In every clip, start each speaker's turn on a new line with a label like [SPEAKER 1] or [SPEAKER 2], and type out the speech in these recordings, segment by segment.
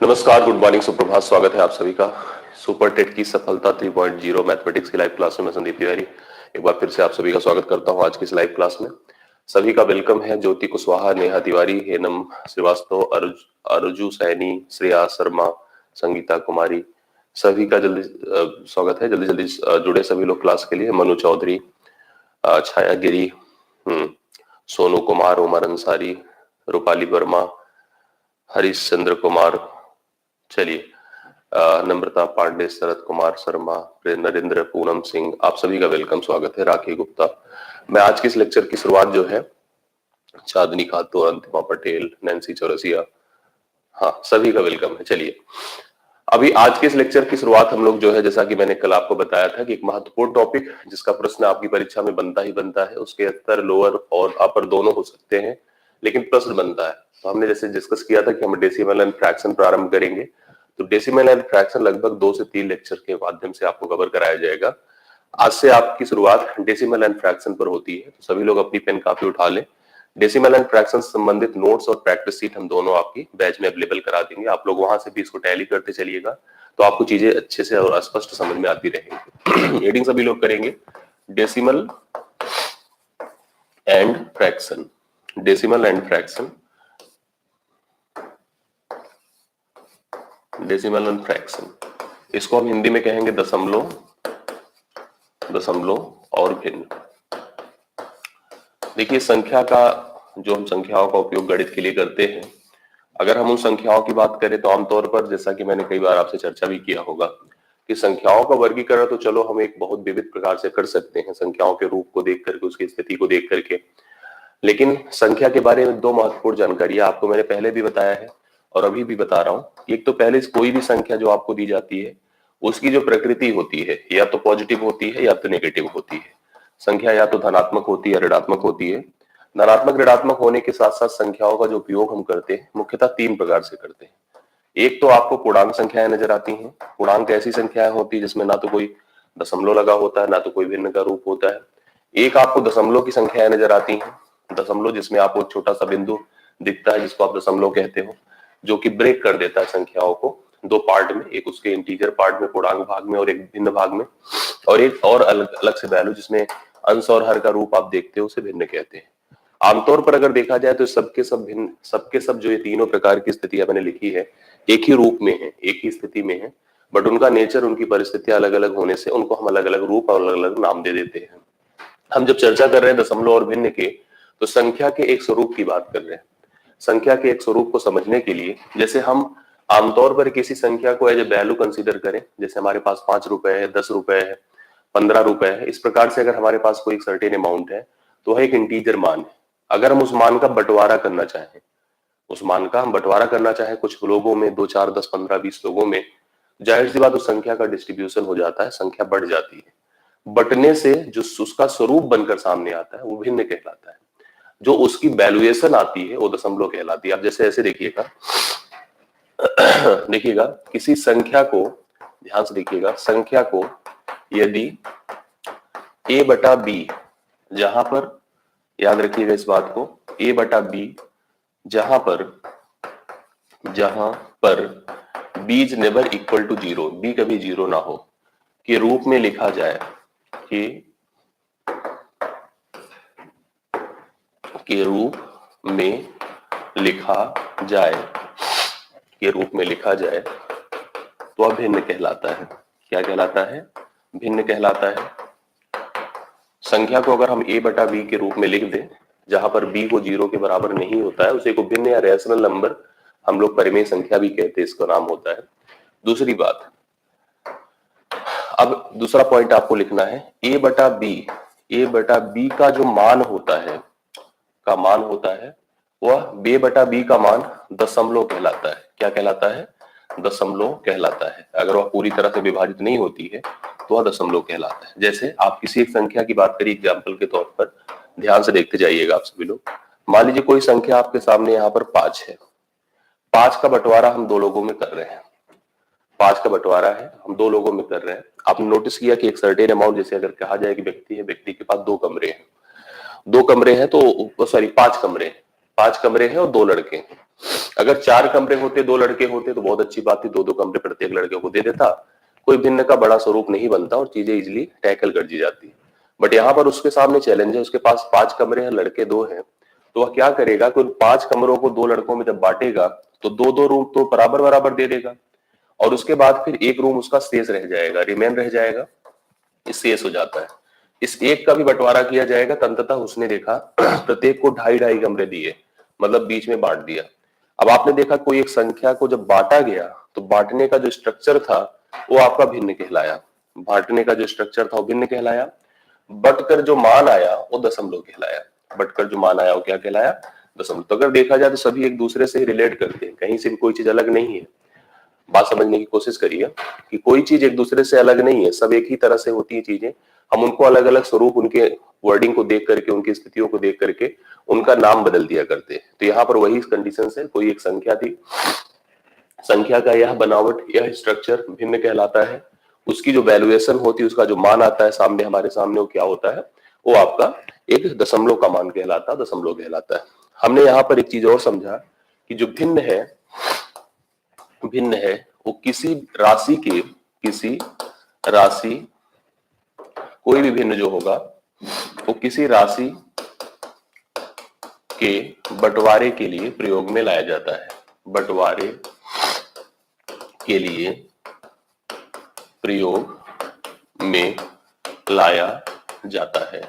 [SPEAKER 1] नमस्कार, good morning, सुप्रभात। स्वागत है आप सभी का सुपर टेट की सफलता 3.0 मैथमेटिक्स की लाइव क्लास में। मैं संदीप तिवारी एक बार फिर से आप सभी का स्वागत करता हूं आज की इस लाइव क्लास में। सभी का वेलकम है। ज्योति कुशवाहा, नेहा तिवारी, हेनम श्रीवास्तव, अरजू सैनी, श्रेया शर्मा, संगीता कुमारी, सभी का जल्दी स्वागत है। जल्दी जल्दी जुड़े सभी लोग क्लास के लिए। मनु चौधरी, छाया गिरी, सोनू कुमार, उमर अंसारी, रूपाली वर्मा, हरीश चंद्र कुमार, चलिए, नम्रता पांडे, शरद कुमार शर्मा, नरेंद्र, पूनम सिंह, आप सभी का वेलकम, स्वागत है। राखी गुप्ता। मैं आज के इस लेक्चर की शुरुआत जो है चांदनी खातून, अंतिमा पटेल, नैन्सी चौरसिया, हाँ सभी का वेलकम है। चलिए, अभी आज के इस लेक्चर की शुरुआत हम लोग जो है, जैसा कि मैंने कल आपको बताया था कि एक महत्वपूर्ण टॉपिक जिसका प्रश्न आपकी परीक्षा में बनता ही बनता है, उसके उत्तर लोअर और अपर दोनों हो सकते हैं, लेकिन प्रश्न बनता है। तो हमने जैसे डिस्कस किया था कि हम डेसिमल एंड फ्रैक्शन प्रारंभ करेंगे। तो डेसिमल एंड फ्रैक्शन लगभग 2 से 3 लेक्चर के माध्यम से आपको कवर कराया जाएगा। आज से आपकी शुरुआत डेसिमल एंड फ्रैक्शन पर होती है, तो सभी लोग अपनी पेन कापी उठा लें। डेसिमल एंड फ्रैक्शन संबंधित नोट्स और प्रैक्टिस सीट हम दोनों आपकी बैच में अवेलेबल करा देंगे। आप लोग वहां से भी इसको टैली करते चलिएगा, तो आपको चीजें अच्छे से और स्पष्ट समझ में आती रहेंगी। रीडिंग सभी लोग करेंगे। Decimal and fraction, decimal and fraction, decimal and fraction, इसको हम हिंदी में कहेंगे दशमलव, दशमलव और भिन्न। देखिए, संख्या का जो हम संख्याओं का उपयोग गणित के लिए करते हैं, अगर हम उन संख्याओं की बात करें तो आमतौर पर, जैसा कि मैंने कई बार आपसे चर्चा भी किया होगा, कि संख्याओं का वर्गीकरण तो चलो हम एक बहुत विविध प्रकार से कर सकते हैं, संख्याओं के रूप को देख करके, उसकी स्थिति को देख करके। लेकिन संख्या के बारे में 2 महत्वपूर्ण जानकारियां आपको मैंने पहले भी बताया है और अभी भी बता रहा हूं। एक तो पहले कोई भी संख्या जो आपको दी जाती है, उसकी जो प्रकृति होती है, या तो पॉजिटिव होती है या तो नेगेटिव होती है। संख्या या तो धनात्मक होती है या ऋणात्मक होती है। धनात्मक ऋणात्मक होने के साथ साथ संख्याओं का जो उपयोग हम करते हैं मुख्यतः 3 प्रकार से करते हैं। एक तो आपको पूर्णांक संख्याएं नजर आती हैं। पूर्णांक ऐसी संख्याएं होती है जिसमें ना तो कोई दशमलव लगा होता है, ना तो कोई भिन्न का रूप होता है। एक आपको दशमलव की संख्याएं नजर आती हैं, दशमलव जिसमें आपको एक छोटा सा बिंदु दिखता है जिसको आप दशमलव कहते हो, जो कि ब्रेक कर देता है संख्याओं को 2 पार्ट में, एक उसके इंटीजर पार्ट में, पूर्णांक भाग में, और एक भिन्न भाग में, और एक और अलग अलग से वैल्यू जिसमें अंश और हर का रूप आप देखते हो, उसे भिन्न कहते हैं। आमतौर पर अगर देखा जाए तो सबके सब भिन्न, सबके सब जो ये तीनों प्रकार की स्थितियां मैंने लिखी है, एक ही रूप में है, एक ही स्थिति में है, बट उनका नेचर, उनकी परिस्थितियां अलग अलग होने से उनको हम अलग अलग रूप और अलग अलग नाम दे देते हैं। हम जब चर्चा कर रहे हैं दशमलव और भिन्न के, तो संख्या के एक स्वरूप की बात कर रहे हैं। संख्या के एक स्वरूप को समझने के लिए, जैसे हम आमतौर पर किसी संख्या को एज ए वैल्यू कंसीडर करें, जैसे हमारे पास 5 रुपए है, 10 रुपए है, 15 रुपए है, इस प्रकार से अगर हमारे पास कोई एक सर्टेन अमाउंट है, तो वह एक इंटीजर मान है। अगर हम उस मान का बंटवारा करना चाहें, उस मान का हम बंटवारा करना चाहें कुछ लोगों में, 2, 4, 10, 15, 20 लोगों में, जाहिर सी बात उस संख्या का डिस्ट्रीब्यूशन हो जाता है, संख्या बढ़ जाती है। बंटने से जो उसका स्वरूप बनकर सामने आता है वो भिन्न कहलाता है। जो उसकी वैल्यूएशन आती है वो दशमलव कहलाती है। आप जैसे ऐसे देखिएगा, देखिएगा किसी संख्या को, ध्यान से देखिएगा, संख्या को यदि a बटा b, जहां पर, याद रखिएगा इस बात को, a बटा b जहां पर b is never equal to 0, b कभी 0 ना हो, के रूप में लिखा जाए, के रूप में लिखा जाए, के रूप में लिखा जाए, तो वह भिन्न कहलाता है। क्या कहलाता है? भिन्न कहलाता है। संख्या को अगर हम a बटा b के रूप में लिख दें, जहां पर b को 0 के बराबर नहीं होता है, उसे को भिन्न या रैशनल नंबर हम लोग परिमेय संख्या भी कहते हैं, इसका नाम होता है। दूसरी बात, अब दूसरा पॉइंट आपको लिखना है, a बटा b का जो मान होता है, का मान होता है, वह b बटा b का मान दशमलव कहलाता है। क्या कहलाता है? दशमलव कहलाता है। अगर वह पूरी तरह से विभाजित नहीं होती है तो वह दशमलव कहलाता है। जैसे आप किसी एक संख्या की बात करिए, एग्जाम्पल के तौर पर, ध्यान से देखते जाइएगा आप सभी लोग। मान लीजिए कोई संख्या आपके सामने यहाँ पर 5 है। 5 का बंटवारा हम 2 लोगों में कर रहे हैं। 5 का बंटवारा है, हम 2 लोगों में कर रहे हैं। आपने नोटिस किया कि एक सर्टेन अमाउंट, जैसे अगर कहा जाए कि व्यक्ति है, व्यक्ति के पास 2 कमरे हैं, 2 कमरे हैं, तो सॉरी 5 कमरे हैं, 5 कमरे हैं और 2 लड़के हैं। अगर 4 कमरे होते, 2 लड़के होते तो बहुत अच्छी बात थी, 2-2 कमरे प्रत्येक लड़के को दे देता, कोई भिन्न का बड़ा स्वरूप नहीं बनता और चीजें इजिली टैकल कर दी जाती। बट यहाँ पर उसके सामने चैलेंज है, उसके पास 5 कमरे हैं, लड़के 2 हैं, तो वह क्या करेगा कि उन 5 कमरों को 2 लड़कों में जब बांटेगा तो 2-2 रूम तो बराबर बराबर दे देगा और उसके बाद फिर एक रूम उसका शेष रह जाएगा, रिमेन रह जाएगा, शेष हो जाता है। इस एक का भी बंटवारा किया जाएगा। तंततः उसने देखा प्रत्येक को 2.5-2.5 कमरे दिए, मतलब बीच में बांट दिया। अब आपने देखा कोई एक संख्या को जब बांटा गया तो बांटने का जो स्ट्रक्चर था वो आपका भिन्न कहलाया, बांटने का जो स्ट्रक्चर था वो भिन्न कहलाया, बटकर जो मान आया वो दशमलव कहलाया, बटकर जो मान आया वो क्या कहलाया, दशमलव। तो अगर देखा जाए तो सभी एक दूसरे से रिलेट करते हैं, कहीं से भी कोई चीज अलग नहीं है। बात समझने की कोशिश करिए कि कोई चीज एक दूसरे से अलग नहीं है, सब एक ही तरह से होती है चीजें। हम उनको अलग अलग स्वरूप, उनके वर्डिंग को देख करके, उनकी स्थितियों को देख करके उनका नाम बदल दिया करते हैं। तो यहाँ पर वही कंडीशन है, कोई एक संख्या थी, संख्या का यह बनावट, यह स्ट्रक्चर भिन्न कहलाता है। उसकी जो वैल्यूएशन होती है, उसका जो मान आता है सामने, हमारे सामने, वो क्या होता है, वो आपका एक दशमलव का मान कहलाता, दशमलव कहलाता है। हमने यहाँ पर एक चीज और समझा कि जो भिन्न है, भिन्न है वो किसी राशि के, किसी राशि, कोई भी भिन्न जो होगा वो किसी राशि के बंटवारे के लिए प्रयोग में लाया जाता है, बंटवारे के लिए प्रयोग में लाया जाता है।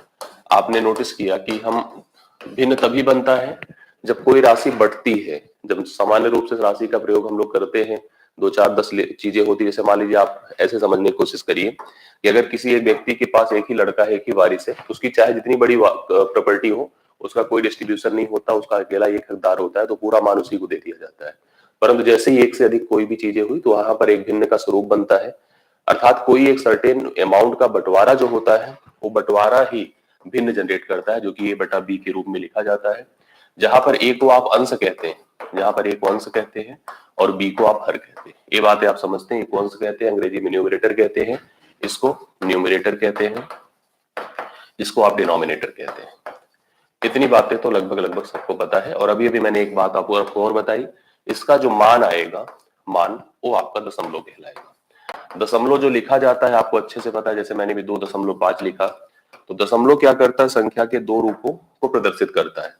[SPEAKER 1] आपने नोटिस किया कि हम भिन्न तभी बनता है जब कोई राशि बढ़ती है। जब सामान्य रूप से राशि का प्रयोग हम लोग करते हैं, 2 4 10 चीजें होती है। जैसे मान लीजिए, आप ऐसे समझने की कोशिश करिए कि अगर किसी एक व्यक्ति के पास एक ही लड़का है, एक ही वारिस है, उसकी चाहे जितनी बड़ी प्रॉपर्टी हो, उसका कोई डिस्ट्रीब्यूशन नहीं होता, उसका अकेला एक हकदार होता है, तो पूरा मान उसी को दे दिया जाता है। परंतु जैसे ही एक से अधिक कोई भी चीजें हुई तो वहां पर एक भिन्न का स्वरूप बनता है, अर्थात कोई एक सर्टेन अमाउंट का बंटवारा जो होता है वो बंटवारा ही भिन्न जनरेट करता है, जो कि ए बटा बी के रूप में लिखा जाता है। जहां पर ए को आप अंश कहते हैं, जहां पर ए को अंश कहते हैं और बी को आप हर कहते हैं। ये बातें आप समझते हैं, ए को अंश कहते हैं, अंग्रेजी में न्यूमरेटर कहते हैं, इसको न्यूमरेटर कहते हैं, इसको आप डिनोमिनेटर कहते हैं। इतनी बातें तो लगभग लगभग सबको पता है। और अभी अभी मैंने एक बात आपको और बताई, इसका जो मान आएगा, मान, वो आपका दशमलव कहलाएगा। दशमलव जो लिखा जाता है आपको अच्छे से पता है, जैसे मैंने भी 2.5 लिखा, तो दशमलव क्या करता है, संख्या के 2 रूपों को प्रदर्शित करता है।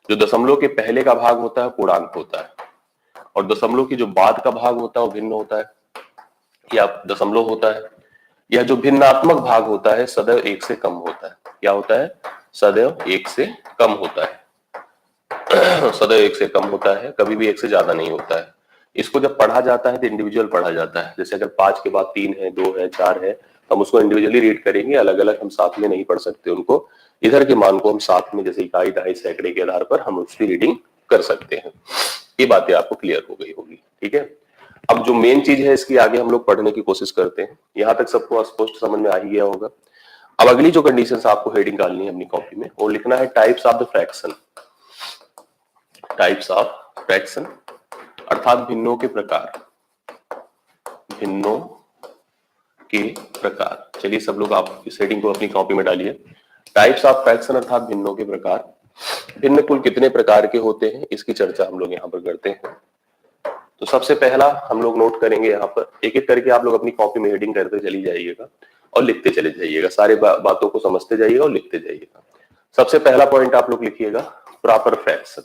[SPEAKER 1] जो दशमलव के पहले का भाग होता है पूर्णांक होता है, और दशमलव की जो बाद का भाग होता है वो भिन्न होता है, या दशमलव होता है। यह जो भिन्नात्मक भाग होता है सदैव 1 से कम होता है। क्या होता है, सदैव 1 से कम होता है सदैव 1 से कम होता है, कभी भी 1 से ज्यादा नहीं होता है। इसको जब पढ़ा जाता है तो इंडिविजुअल पढ़ा जाता है। जैसे अगर 5 के बाद 3 है, 2 है, 4 है, हम उसको इंडिविजुअली रीड करेंगे, अलग अलग हम साथ में नहीं पढ़ सकते उनको। इधर के मान को हम साथ में, जैसे इकाई, दहाई, सैकड़े के आधार पर हम उसकी रीडिंग कर सकते हैं। ये बातें आपको क्लियर हो गई होगी, ठीक है। अब जो मेन चीज है, इसकी आगे हम लोग पढ़ने की कोशिश करते हैं। यहां तक सबको स्पष्ट समझ में आ ही गया होगा। अब अगली जो कंडीशंस आपको हेडिंग डालनी है अपनी कॉपी में, वो लिखना है types of the fraction. Types of fraction अर्थात भिन्नों के प्रकार, भिन्नों के प्रकार। चलिए सब लोग आप इस हेडिंग को अपनी कॉपी में डालिए। टाइप्स ऑफ फ्रैक्शन अर्थात भिन्नों के प्रकार। भिन्न कुल कितने प्रकार के होते हैं, इसकी चर्चा हम लोग यहाँ पर करते हैं। तो सबसे पहला हम लोग नोट करेंगे, यहाँ पर एक एक करके आप लोग अपनी कॉपी में हेडिंग करते चली जाइएगा और लिखते चले जाइएगा, सारे बातों को समझते जाइएगा और लिखते जाइएगा। सबसे पहला पॉइंट आप लोग लिखिएगा, प्रॉपर फ्रैक्शन।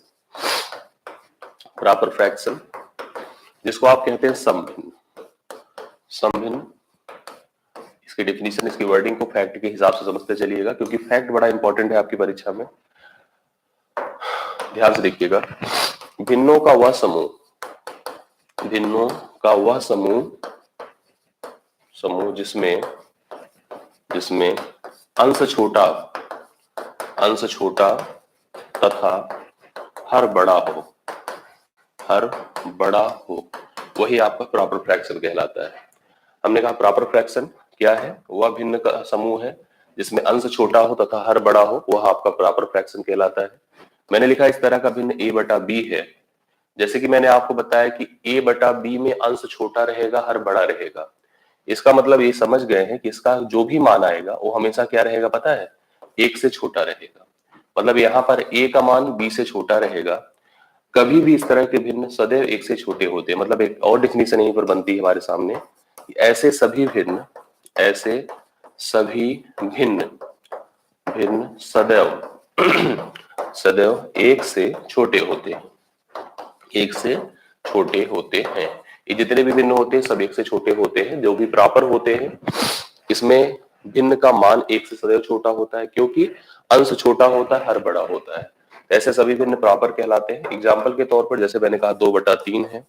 [SPEAKER 1] प्रॉपर फ्रैक्शन, जिसको आप कहते हैं समभिन्न। समभिन्न, इसकी डेफिनेशन, इसकी वर्डिंग को फैक्ट के हिसाब से समझते चलिएगा, क्योंकि फैक्ट बड़ा इंपॉर्टेंट है आपकी परीक्षा में। ध्यान से देखिएगा, भिन्नों का वह समूह, भिन्नों का वह समूह, समूह जिसमें अंश छोटा, अंश छोटा तथा हर बड़ा हो, हर बड़ा हो, वही आपका प्रॉपर फ्रैक्शन कहलाता है। हमने कहा प्रॉपर फ्रैक्शन क्या है, वह भिन्न का समूह है जिसमें अंश छोटा हो तथा हर बड़ा हो, वह आपका प्रॉपर फ्रैक्शन कहलाता है। मैंने लिखा इस तरह का भिन्न a बटा b है। जैसे कि मैंने आपको बताया कि a बटा b में अंश छोटा रहेगा, हर बड़ा रहेगा। इसका मतलब ये समझ गए हैं कि इसका जो भी मान आएगा वो हमेशा क्या रहेगा पता है, 1 से छोटा रहेगा। मतलब यहाँ पर a का मान b से छोटा रहेगा। कभी भी इस तरह के भिन्न सदैव एक से छोटे होते हैं। मतलब एक और डेफिनेशन यहीं पर बनती है हमारे सामने, ऐसे सभी भिन्न, ऐसे सभी भिन्न भिन्न सदैव सदैव एक से छोटे होते हैं, एक से छोटे होते हैं। ये जितने भी भिन्न होते हैं सब एक से छोटे होते हैं। जो भी प्रॉपर होते हैं इसमें भिन्न का मान एक से सदैव छोटा होता है, क्योंकि अंश छोटा होता है, हर बड़ा होता है। ऐसे सभी भिन्न प्रॉपर कहलाते हैं। एग्जाम्पल के तौर पर जैसे मैंने कहा 2/3 है,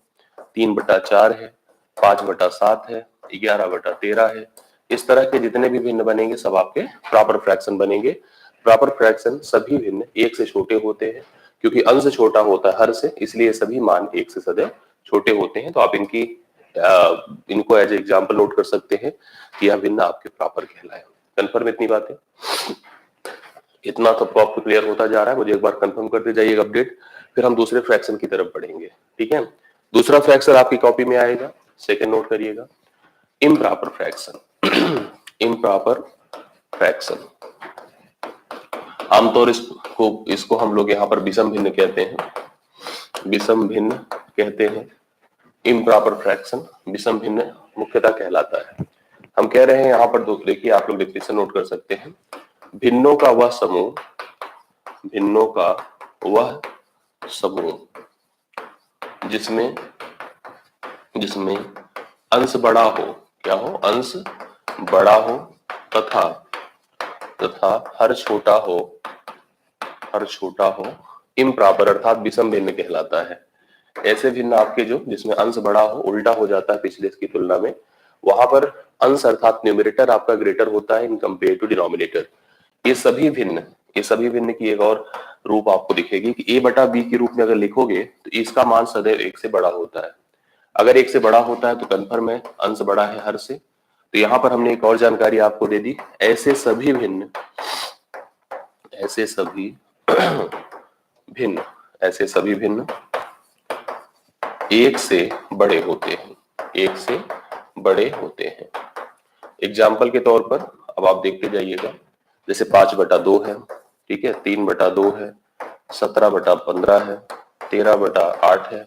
[SPEAKER 1] 3/4 है, 5/7 है, 11/13 है। इस तरह के जितने भी भिन्न बनेंगे सब आपके प्रॉपर फ्रैक्शन बनेंगे। प्रॉपर फ्रैक्शन सभी भिन्न एक से छोटे होते हैं, क्योंकि अंश छोटा होता है हर से, इसलिए सभी मान एक से सदैव छोटे होते हैं। तो आप इनको एज एग्जाम्पल नोट कर सकते हैं कि यह भिन्न आपके प्रॉपर कहलाए। कंफर्म इतनी बातें? इतना सबको आपको क्लियर होता जा रहा है? मुझे एक बार कंफर्म करते जाइए अपडेट, फिर हम दूसरे फ्रैक्शन की तरफ बढ़ेंगे। ठीक है, दूसरा फ्रैक्शन आपकी कॉपी में आएगा, सेकंड नोट करिएगा, इम्प्रॉपर फ्रैक्शन। इम्प्रॉपर फ्रैक्शन आमतौर इसको हम लोग यहाँ पर विषम भिन्न कहते हैं, विषम भिन्न कहते हैं। इम्प्रॉपर फ्रैक्शन विषम भिन्न मुख्यतः कहलाता है। हम कह रहे हैं यहाँ पर देखिए, आप लोग डेफिनेशन नोट कर सकते हैं, भिन्नों का वह समूह, भिन्नों का वह समूह जिसमें जिसमें अंश बड़ा हो, क्या हो, अंश बड़ा हो तथा हर छोटा हो, हर छोटा हो, इम्प्रॉपर अर्थात विषम भिन्न कहलाता है। ऐसे भिन्न आपके जो जिसमें अंश बड़ा हो, उल्टा हो जाता है पिछले की तुलना में, वहां पर अंश अर्थात न्यूमरेटर आपका ग्रेटर होता है इन कंपेयर टू डिनोमिनेटर। ये सभी भिन्न की एक और रूप आपको दिखेगी कि a/b के रूप में अगर लिखोगे तो इसका मान सदैव एक से बड़ा होता है। अगर एक से बड़ा होता है तो कन्फर्म है अंश बड़ा है हर से। तो यहाँ पर हमने एक और जानकारी आपको दे दी, ऐसे सभी भिन्न ऐसे सभी भिन्न एक से बड़े होते हैं, एक से बड़े होते हैं। एग्जाम्पल के तौर पर अब आप देखते जाइएगा, जैसे 5/2 है, ठीक है, 3/2 है, 17/15 है, 13/8 है,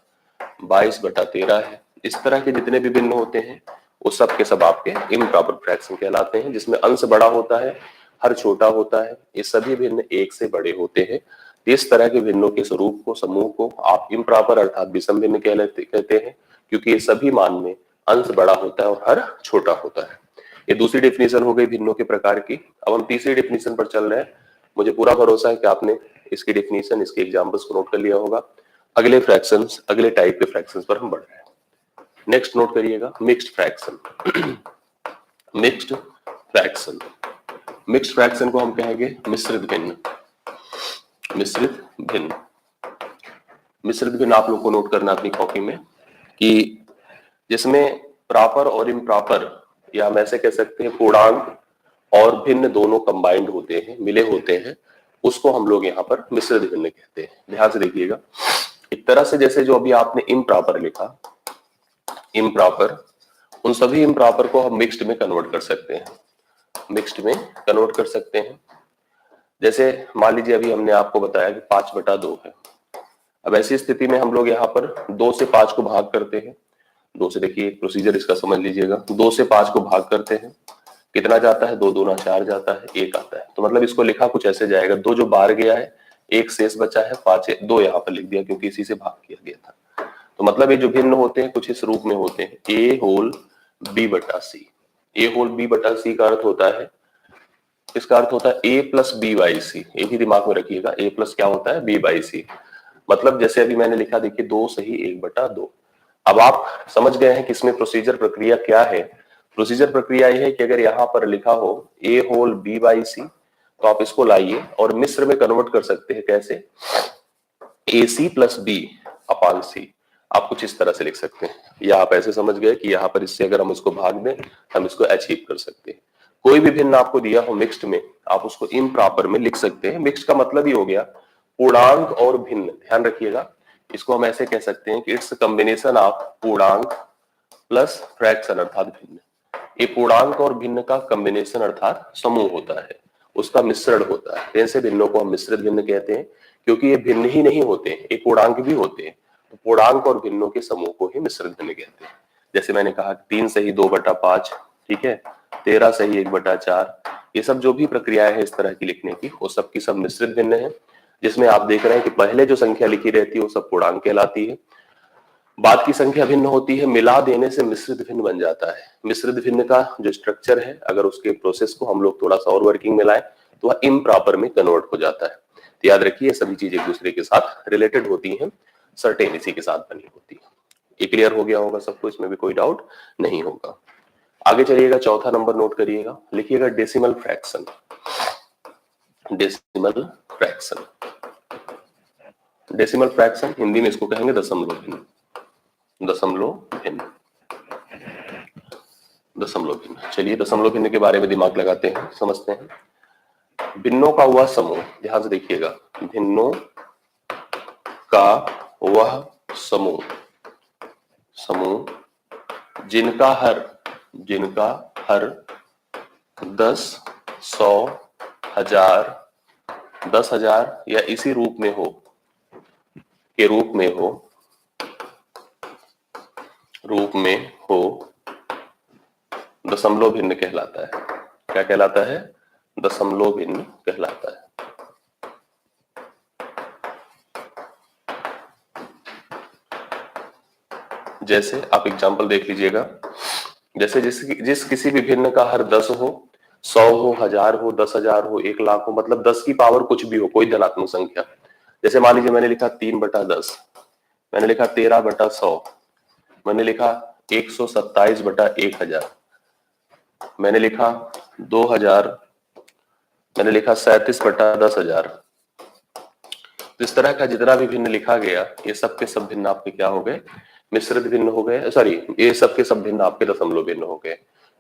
[SPEAKER 1] 22/13 है। इस तरह के जितने भी भिन्न होते हैं वो सब के सब आपके इम्प्रॉपर फ्रैक्शन कहलाते हैं, जिसमें अंश बड़ा होता है, हर छोटा होता है। ये सभी भिन्न एक से बड़े होते हैं। इस तरह के भिन्नों के स्वरूप को, समूह को आप इम्प्रॉपर अर्थात विषम भिन्न कहते हैं, क्योंकि ये सभी मान में अंश बड़ा होता है और हर छोटा होता है। ये दूसरी डेफिनेशन हो गई भिन्नों के प्रकार की। अब हम तीसरी डेफिनेशन पर चल रहे हैं। मुझे पूरा भरोसा है कि आपने इसकी डेफिनेशन, इसके एग्जांपल्स को नोट कर लिया होगा। अगले फ्रैक्शंस, अगले टाइप के फ्रैक्शंस पर हम बढ़ रहे हैं। नेक्स्ट नोट करिएगा, mixed fraction. Mixed fraction, mixed fraction को हम कहेंगे मिश्रित भिन्न। मिश्रित भिन्न, मिश्रित भिन्न आप लोग को नोट करना अपनी कॉपी में कि जिसमें प्रॉपर और इम्प्रॉपर, या हम ऐसे कह सकते हैं पूर्णांक और भिन्न दोनों कंबाइंड होते हैं, मिले होते हैं, उसको हम लोग यहाँ पर मिश्रित भिन्न कहते हैं। ध्यान से देखिएगा, एक तरह से जैसे जो अभी आपने इम्प्रॉपर लिखा, इम्प्रॉपर, उन सभी इम्प्रॉपर को हम मिक्स्ड में कन्वर्ट कर सकते हैं, मिक्स्ड में कन्वर्ट कर सकते हैं। जैसे मान लीजिए अभी हमने आपको बताया कि 5/2 है। अब ऐसी स्थिति में हम लोग यहाँ पर 2 से 5 को भाग करते हैं। 2 से, देखिए प्रोसीजर इसका समझ लीजिएगा, 2 से 5 को भाग करते हैं, कितना जाता है, 2 दूना 4 जाता है, 1 आता है। तो मतलब इसको लिखा कुछ ऐसे जाएगा, 2 जो बाहर गया है, 1 शेष बचा है, 5 2 यहाँ पर लिख दिया क्योंकि इसी से भाग किया गया था। तो मतलब ये जो भिन्न होते हैं कुछ इस रूप में होते हैं, a whole b/c। a whole b/c का अर्थ होता है, इसका अर्थ होता है a प्लस b/c। एक ही दिमाग में रखिएगा, a प्लस क्या होता है, b/c। मतलब जैसे अभी मैंने लिखा, देखिए 2 सही 1/2। अब आप समझ गए हैं कि इसमें प्रोसीजर प्रक्रिया क्या है। प्रोसीजर प्रक्रिया यह है कि अगर यहाँ पर लिखा हो a होल b/c, तो आप इसको लाइए और मिश्र में कन्वर्ट कर सकते हैं। कैसे, ac प्लस b/c। आप कुछ इस तरह से लिख सकते हैं, या आप ऐसे समझ गए कि यहाँ पर इससे अगर हम इसको भाग दें, हम इसको अचीव कर सकते हैं। कोई भी भिन्न आपको दिया हो मिक्स्ड में, आप उसको इम्प्रॉपर में लिख सकते हैं। मिक्स्ड का मतलब ही हो गया पूर्णांक और भिन्न। ध्यान रखिएगा, इसको हम ऐसे कह सकते हैं कि इट्स कॉम्बिनेशन ऑफ पूर्णांक प्लस फ्रैक्शन अर्थात भिन्न। ये पूर्णांक और भिन्न का कॉम्बिनेशन अर्थात समूह होता है, उसका मिश्रण होता है। ऐसे भिन्नों को हम मिश्रित भिन्न कहते हैं क्योंकि ये भिन्न ही नहीं होते, एक पूर्णांक भी होते हैं। तो पूर्णांक और भिन्नों के समूह को ही मिश्रित भिन्न कहते हैं। जैसे मैंने कहा 3 सही 2/5, ठीक है, 13 सही 1/4, ये सब जो भी प्रक्रियाएं हैं इस तरह की लिखने की, वो सब की सब मिश्रित भिन्न है, जिसमें आप देख रहे हैं कि पहले जो संख्या लिखी रहती है वो सब पूर्णांक कहलाती है, बाद की संख्या भिन्न होती है, मिला देने से मिश्रित भिन्न बन जाता है। मिश्रित भिन्न का जो स्ट्रक्चर है, अगर उसके प्रोसेस को हम लोग थोड़ा सा और वर्किंग में लाएं तो वह इम्प्रॉपर में कन्वर्ट हो जाता है। तो याद रखिए सभी चीजें एक दूसरे के साथ रिलेटेड होती हैं, सर्टेन इसी के साथ बनी होती है। ये क्लियर हो गया होगा सबको, इसमें भी कोई डाउट नहीं होगा। आगे चलिएगा, चौथा नंबर नोट करिएगा, लिखिएगा decimal fraction. Decimal fraction, decimal fraction Hindi में इसको कहेंगे दशमलव भिन्न। दशमलव भिन्न, दशमलव भिन्न। चलिए दशमलव भिन्न के बारे में दिमाग लगाते हैं, समझते हैं। भिन्नों का वह समूह, ध्यान से देखिएगा, भिन्नों का वह समूह, समूह जिनका हर 10, 100, 1000, 10,000 या इसी रूप में हो, के रूप में हो दशमलव भिन्न कहलाता है। क्या कहलाता है? दशमलव भिन्न कहलाता है। जैसे आप एग्जांपल देख लीजिएगा, जैसे जिस किसी भी भिन्न का हर 10 हो, 100 हो, 1000 हो, 10,000 हो, 1,00,000 हो, मतलब 10 की पावर कुछ भी हो, कोई धनात्मक संख्या। जैसे मान लीजिए मैंने लिखा 3/10, मैंने लिखा 13/100, मैंने लिखा 127/1000, मैंने लिखा 2000, मैंने लिखा 37/10,000। इस तरह का जितना भी भिन्न लिखा गया, ये सब के सब भिन्न आपके क्या हो गए? मिश्रित भिन्न हो गए। सॉरी, ये सब के सब भिन्न आपके दशमलव भिन्न हो गए,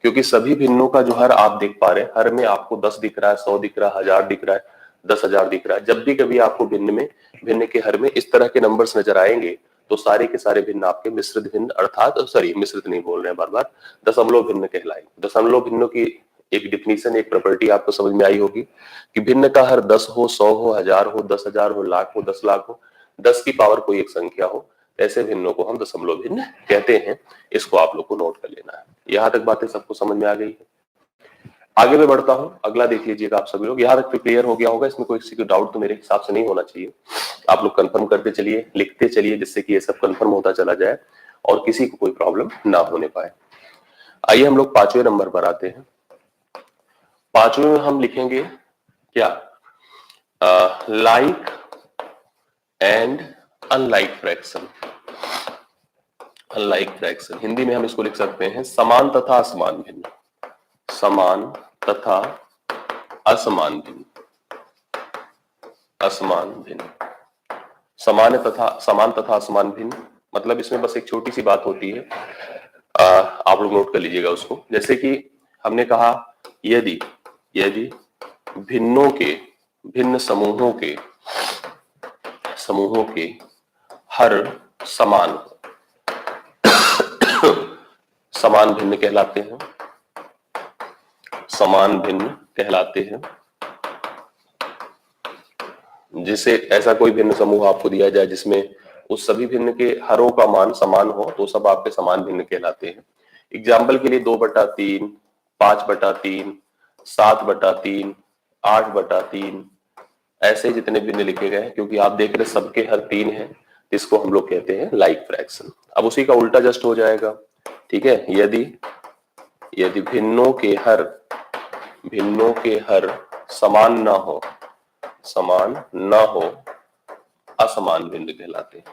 [SPEAKER 1] क्योंकि सभी भिन्नों का जो हर आप देख पा रहे हैं, हर में आपको 10 दिख रहा है, 100 दिख रहा है, 1000 दिख रहा है, 10,000 दिख रहा है। जब भी कभी आपको भिन्न के हर में इस तरह के नंबर्स नजर आएंगे तो सारे के सारे भिन्न आपके मिश्रित भिन्न, अर्थात सॉरी मिश्रित नहीं बोल रहे हैं बार बार, दशमलव भिन्न कहलाएंगे। दशमलव भिन्नों की एक डिफिनीशन, एक प्रॉपर्टी आपको समझ में आई होगी कि भिन्न का हर 10 हो, 100 हो, 1000 हो, 10,000 हो, लाख हो, 10,00,000 हो, 10 की पावर कोई एक संख्या हो, ऐसे भिन्नों को हम दशमलव भिन्न कहते हैं। इसको आप लोग को नोट कर लेना है। यहां तक बातें सबको समझ में आ गई है? आगे मैं बढ़ता हूं, अगला देख लीजिएगा आप सभी लोग। यहां तक क्लियर हो गया होगा, इसमें कोई किसी को डाउट तो मेरे हिसाब से नहीं होना चाहिए। आप लोग कंफर्म करते चलिए, लिखते चलिए, जिससे कि ये सब कंफर्म होता चला जाए और किसी को कोई प्रॉब्लम ना होने पाए। आइए हम लोग 5वें नंबर पर आते हैं। 5वें में हम लिखेंगे क्या? Like and unlike fraction. Unlike fraction Hindi में हम इसको लिख सकते हैं समान तथा असमान भिन्न। समान तथा असमान भिन्न। असमान भिन्न, समान तथा असमान भिन्न, मतलब इसमें बस एक छोटी सी बात होती है, आप लोग नोट कर लीजिएगा उसको। जैसे कि हमने कहा यदि भिन्नों के, भिन्न समूहों के हर समान हो, समान भिन्न कहलाते हैं। समान भिन्न कहलाते हैं। जिसे ऐसा कोई भिन्न समूह आपको दिया जाए जिसमें उस सभी भिन्न के हरों का मान समान हो, तो सब आपके समान भिन्न कहलाते हैं। एग्जाम्पल के लिए 2/3, 5/3, 7/3, 8/3, ऐसे जितने भिन्न लिखे गए हैं, क्योंकि आप देख रहे सबके हर 3 है, इसको हम लोग कहते हैं लाइक फ्रैक्शन। अब उसी का उल्टा जस्ट हो जाएगा, ठीक है। यदि भिन्नों के हर समान ना हो, असमान भिन्न कहलाते हैं।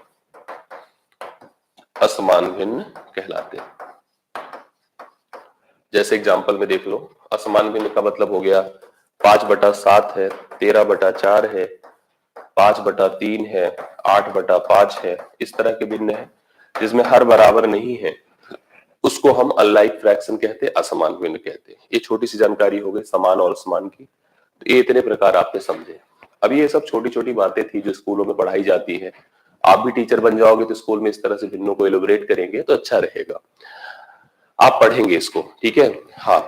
[SPEAKER 1] असमान भिन्न कहलाते हैं। जैसे एग्जांपल में देख लो, असमान भिन्न का मतलब हो गया 5/7 है, 13/4 है, 5/3 है, 8/5 है। इस तरह के भिन्न है जिसमें हर बराबर नहीं है, उसको हम अनलाइक फ्रैक्शन कहते हैं, असमान भिन्न कहते हैं। ये छोटी सी जानकारी हो गई समान और असमान की। तो ये इतने प्रकार आपने समझे। अब ये सब छोटी छोटी बातें थी जो स्कूलों में पढ़ाई जाती है। आप भी टीचर बन जाओगे तो स्कूल में इस तरह से भिन्नों को एलोबरेट करेंगे तो अच्छा रहेगा, आप पढ़ेंगे इसको, ठीक है। हाँ,